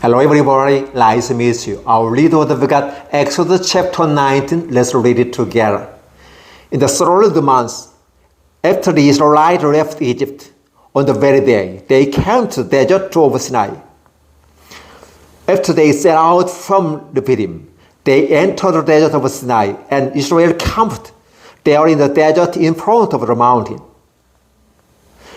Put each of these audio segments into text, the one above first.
Hello everybody, nice to meet you. Our read of the God, Exodus chapter 19, let's read it together. In the third month, after the Israelites left Egypt, on the very day, they came to the desert of Sinai. After they set out from Rephidim, they entered the desert of Sinai, and Israel camped there in the desert in front of the mountain.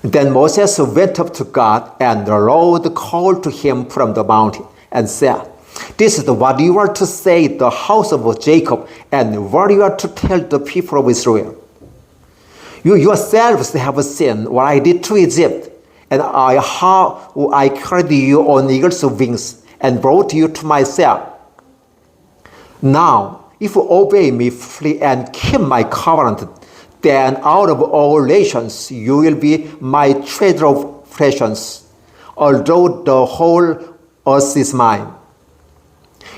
Then Moses went up to God, and the Lord called to him from the mountain and said, "This is what you are to say to the house of Jacob, and what you are to tell the people of Israel. You yourselves have seen what I did to Egypt, and how I carried you on eagle's wings and brought you to myself. Now, if you obey me fully and keep my covenant, then out of all nations you will be my treasure of possessions, although the whole earth is mine.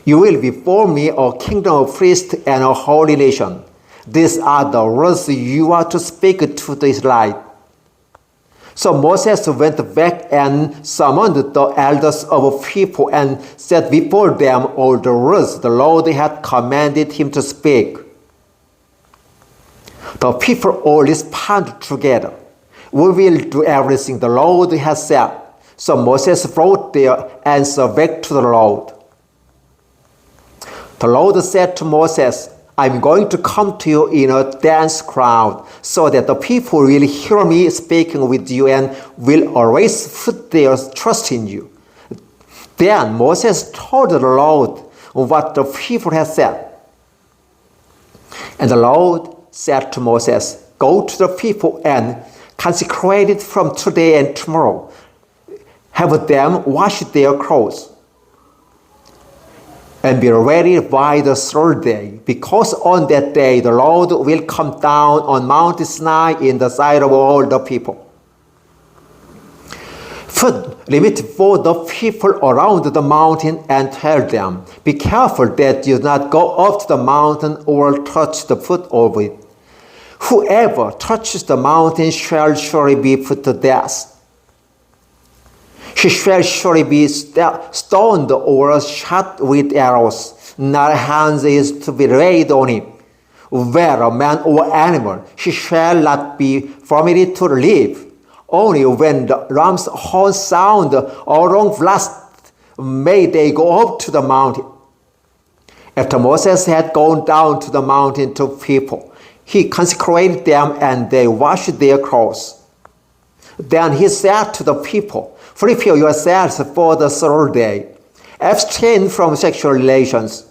You will be for me a kingdom of priests and a holy nation. These are the words you are to speak to the Israelites." So Moses went back and summoned the elders of people and said before them all the words the Lord had commanded him to speak. The people all responded together, "We will do everything the Lord has said." So Moses brought their answer back to the Lord. The Lord said to Moses, "I'm going to come to you in a dense crowd, so that the people will hear me speaking with you and will always put their trust in you." Then Moses told the Lord what the people had said. And the Lord said to Moses, "Go to the people and consecrate it from today and tomorrow. Have them wash their clothes. And be ready by the third day, because on that day the Lord will come down on Mount Sinai in the sight of all the people. Put limit for the people around the mountain and tell them, be careful that you do not go up to the mountain or touch the foot of it. Whoever touches the mountain shall surely be put to death. He shall surely be stoned or shot with arrows. Not a hand is to be laid on him. Whether man or animal, he shall not be permitted to live. Only when the ram's horn sound a long blast may they go up to the mountain." After Moses had gone down to the mountain to people, he consecrated them and they washed their clothes. Then he said to the people, "Prepare yourselves for the third day. Abstain from sexual relations."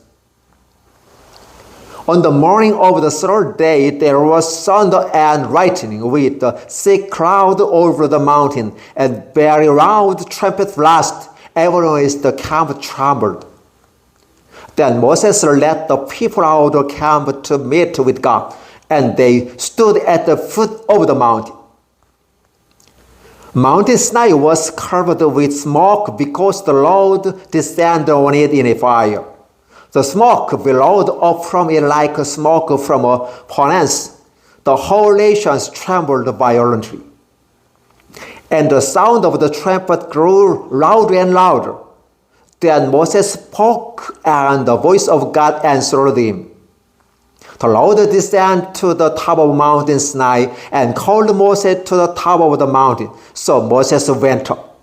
On the morning of the third day, there was thunder and lightning with a thick cloud over the mountain and very loud trumpet blast, even as the camp trembled. Then Moses led the people out of the camp to meet with God, and they stood at the foot of the mountain. Mount Sinai was covered with smoke because the Lord descended on it in a fire. The smoke billowed up from it like smoke from a furnace. The whole nation trembled violently. And the sound of the trumpet grew louder and louder. Then Moses spoke, and the voice of God answered him. The Lord descended to the top of Mount Sinai and called Moses to the top of the mountain. So Moses went up.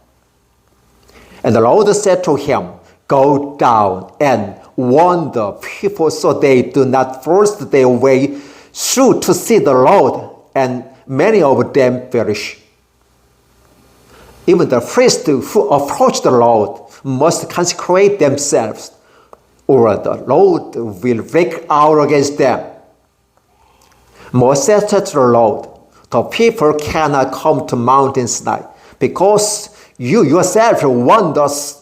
And the Lord said to him, "Go down and warn the people so they do not force their way through to see the Lord, and many of them perish. Even the priests who approach the Lord must consecrate themselves, or the Lord will break out against them." Moses said to the Lord, "The people cannot come to Mount Sinai, because you yourself warned us,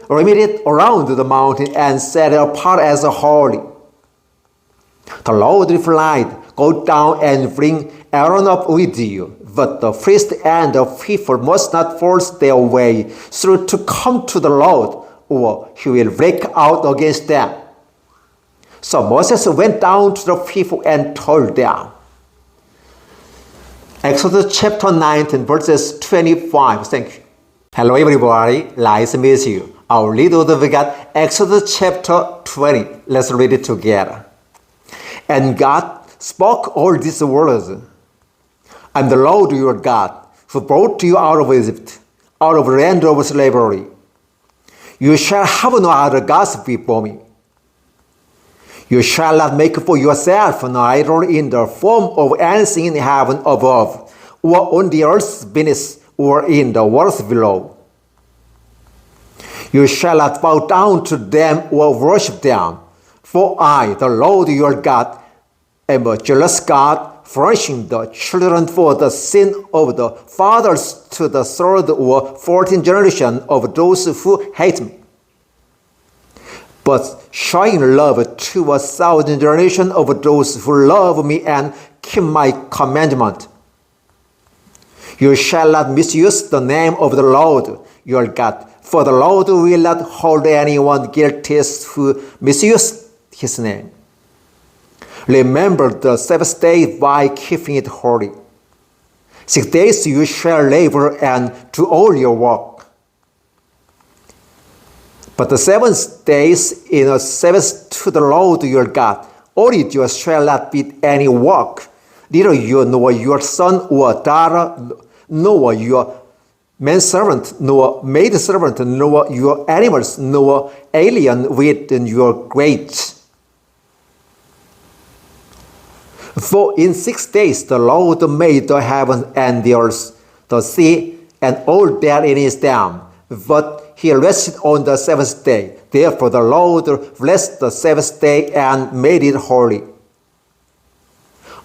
limit it around the mountain and set it apart as holy." The Lord replied, "Go down and bring Aaron up with you, but the priest and the people must not force their way through to come to the Lord, or he will break out against them." So Moses went down to the people and told them. Exodus chapter 19, verses 25. Thank you. Hello everybody, nice to meet you. Our little we got Exodus chapter 20. Let's read it together. And God spoke all these words. I am the Lord your God, who brought you out of Egypt, out of the land of slavery. You shall have no other gods before me. You shall not make for yourself an idol in the form of anything in heaven above, or on the earth beneath, or in the waters below. You shall not bow down to them or worship them, for I, the Lord your God, am a jealous God, punishing the children for the sin of the fathers to the third or fourth generation of those who hate me, but showing love to 1,000 generations of those who love me and keep my commandment. You shall not misuse the name of the Lord your God, for the Lord will not hold anyone guilty who misuses his name. Remember the Sabbath day by keeping it holy. 6 days you shall labor and do all your work. But the 7 days in a Sabbath to the Lord your God, only you shall not be any work, neither you nor your son or daughter, nor your manservant, nor maidservant, nor your animals, nor alien within your gates. For in 6 days the Lord made the heaven and the earth, the sea, and all that in is them. But he rested on the 7th day. Therefore the Lord blessed the 7th day and made it holy.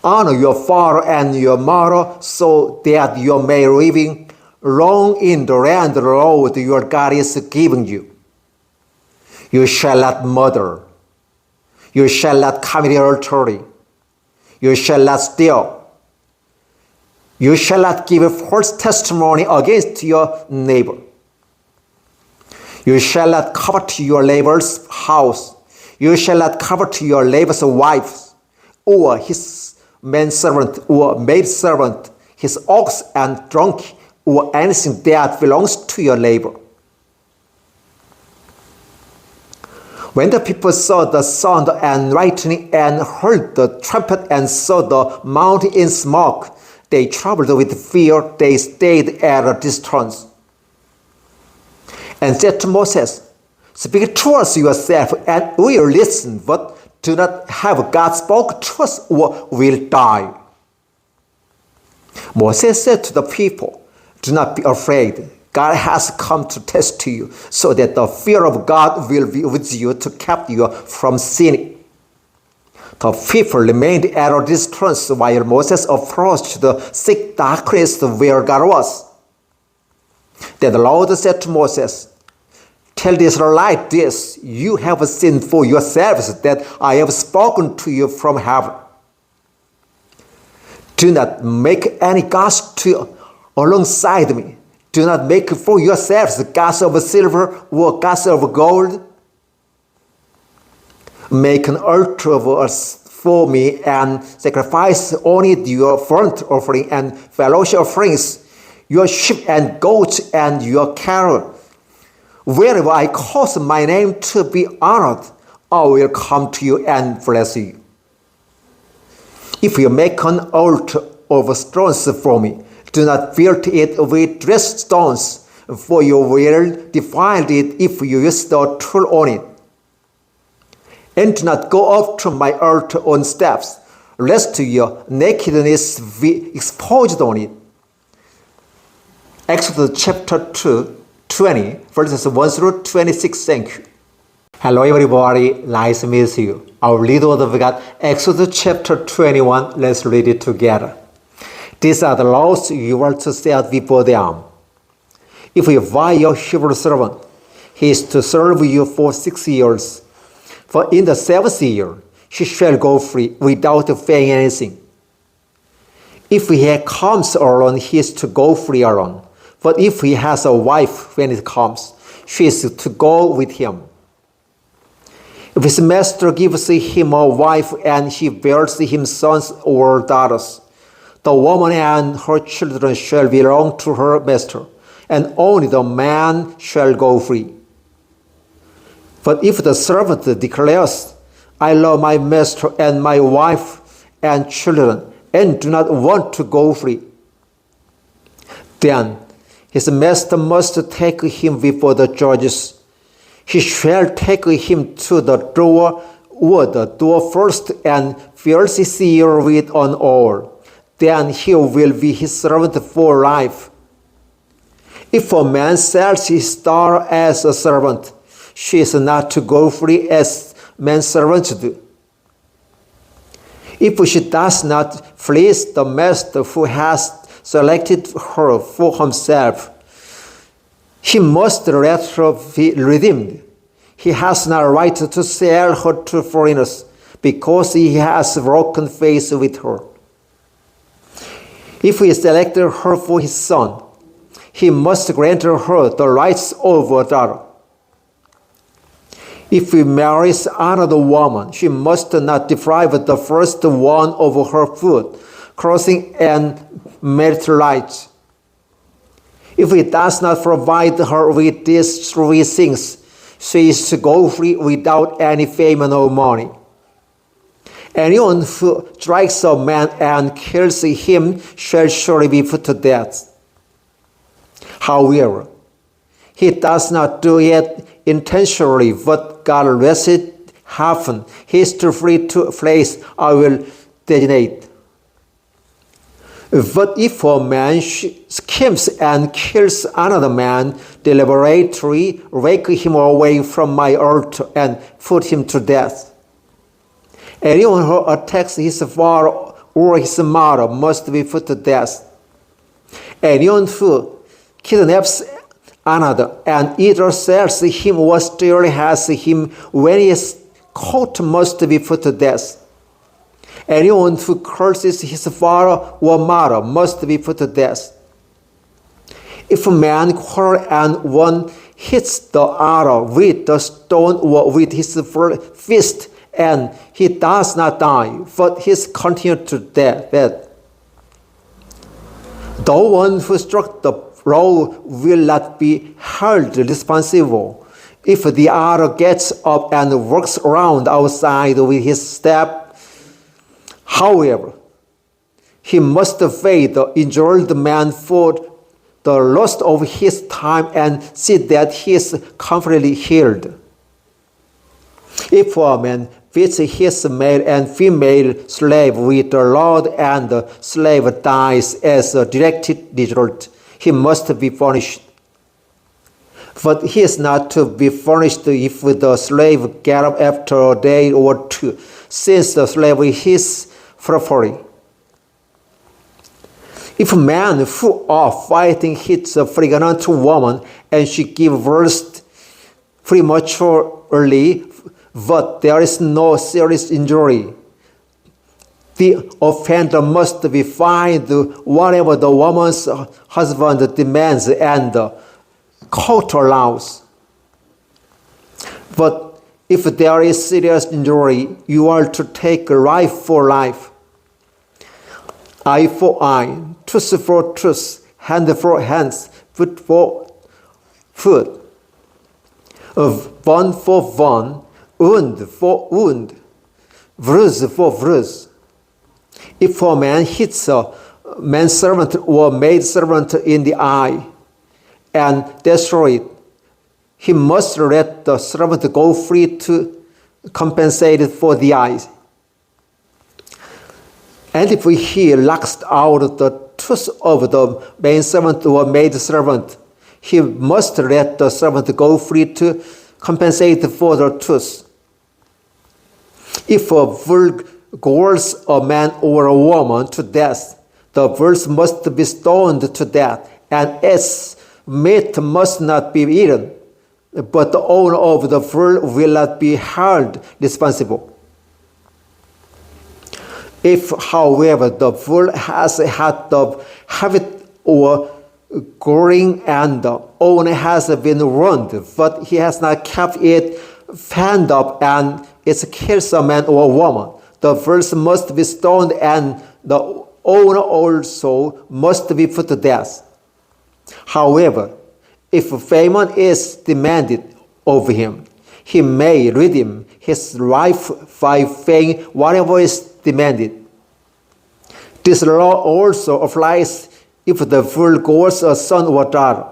Honor your father and your mother, so that you may live long in the land the Lord your God is giving you. You shall not murder. You shall not commit adultery. You shall not steal. You shall not give false testimony against your neighbor. You shall not covet your neighbor's house. You shall not covet your neighbor's wife, or his manservant or maidservant, his ox and donkey, or anything that belongs to your neighbor. When the people saw the sound and lightning and heard the trumpet and saw the mountain in smoke, they trembled with fear. They stayed at a distance and said to Moses, "Speak to us yourself, and we will listen, but do not have God spoke to us, or we'll die." Moses said to the people, "Do not be afraid. God has come to test you, so that the fear of God will be with you to keep you from sinning." The people remained at a distance while Moses approached the thick darkness where God was. Then the Lord said to Moses, "Tell the Israelites this: you have sinned for yourselves, that I have spoken to you from heaven. Do not make any gods alongside me. Do not make for yourselves gods of silver or gods of gold. Make an altar of us for me and sacrifice on it your burnt offering and fellowship offerings, your sheep and goats and your cattle. Wherever I cause my name to be honored, I will come to you and bless you. If you make an altar of stones for me, do not build it with dressed stones, for you will defile it if you use the tool on it. And do not go up to my altar on steps, lest your nakedness be exposed on it." Exodus chapter 20, verses 1 through 26. Thank you. Hello everybody, nice to meet you. Our little we got Exodus chapter 21. Let's read it together. These are the laws you are to set before them. If you buy your Hebrew servant, he is to serve you for 6 years. For in the 7th year, he shall go free without paying anything. If he comes alone, he is to go free alone. But if he has a wife when it comes, she is to go with him. If his master gives him a wife and he bears him sons or daughters, the woman and her children shall belong to her master, and only the man shall go free. But if the servant declares, I love my master and my wife and children, and do not want to go free, then his master must take him before the judges. He shall take him to the door first and pierce his ear with an awl. Then he will be his servant for life. If a man sells his daughter as a servant, she is not to go free as manservants do. If she does not please the master who has selected her for himself, he must let her be redeemed. He has no right to sell her to foreigners because he has broken faith with her. If he selected her for his son, he must grant her the rights of a daughter. If he marries another woman, she must not deprive the first one of her food, clothing, and marital rights. If he does not provide her with these three things, she is to go free without any payment or money. Anyone who strikes a man and kills him shall surely be put to death. However, he does not do it intentionally, but God lets it happen. He is too free to place I will designate. But if a man schemes and kills another man, deliberately rake him away from my altar and put him to death. Anyone who attacks his father or his mother must be put to death. Anyone who kidnaps another and either sells him or still has him when he is caught must be put to death. Anyone who curses his father or mother must be put to death. If a man quarrels and one hits the other with the stone or with his fist, and he does not die, but he is continued to death, the one who struck the blow will not be held responsible if the other gets up and walks around outside with his staff. However, he must pay the injured man for the loss of his time and see that he is completely healed. If a man beats his male and female slave with a rod and the slave dies as a direct result, he must be punished. But he is not to be punished if the slave gets up after a day or two, since the slave is his property. If a man who is fighting hits a pregnant woman and she gives birth prematurely, but there is no serious injury, the offender must be fined whatever the woman's husband demands and the court allows. But if there is serious injury, you are to take life for life, eye for eye, tooth for tooth, hand for hands, foot for foot, bone for bone, wound for wound, bruise for bruise. If a man hits a manservant or maidservant in the eye and destroy it, he must let the servant go free to compensate for the eyes. And if he knocks out the tooth of the manservant or maidservant, he must let the servant go free to compensate for the tooth. If a bull gores a man or a woman to death, the bulls must be stoned to death, and its meat must not be eaten, but the owner of the bull will not be held responsible. If, however, the bull has had the habit of goring and the owner has been wounded, but he has not kept it fanned up and it kills a man or a woman, the bulls must be stoned and the owner also must be put to death. However, if payment is demanded of him, he may redeem his life by paying whatever is demanded. This law also applies if the foregoes a son or daughter.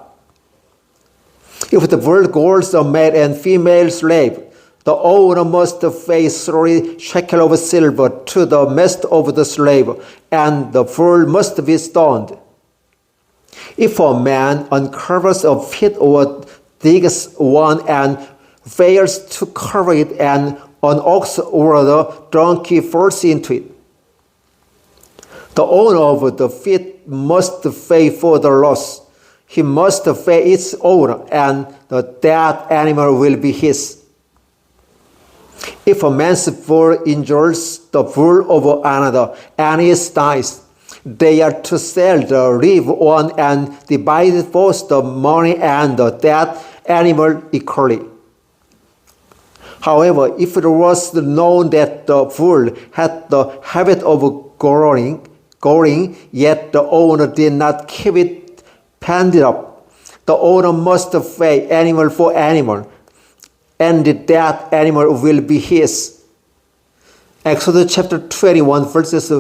If the foregoes a male and female slave, the owner must pay 30 shekels of silver to the master of the slave, and the fool must be stoned. If a man uncovers a pit or digs one and fails to cover it, and an ox or a donkey falls into it, the owner of the pit must pay for the loss. He must pay its owner, and the dead animal will be his. If a man's fool injures the fool of another and he dies, they are to sell the live one and divide both the money and the dead animal equally. However, if it was known that the fool had the habit of goring, yet the owner did not keep it penned up, the owner must pay animal for animal, and the dead animal will be his. Exodus chapter 21, verses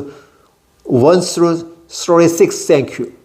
1 through 36. Thank you.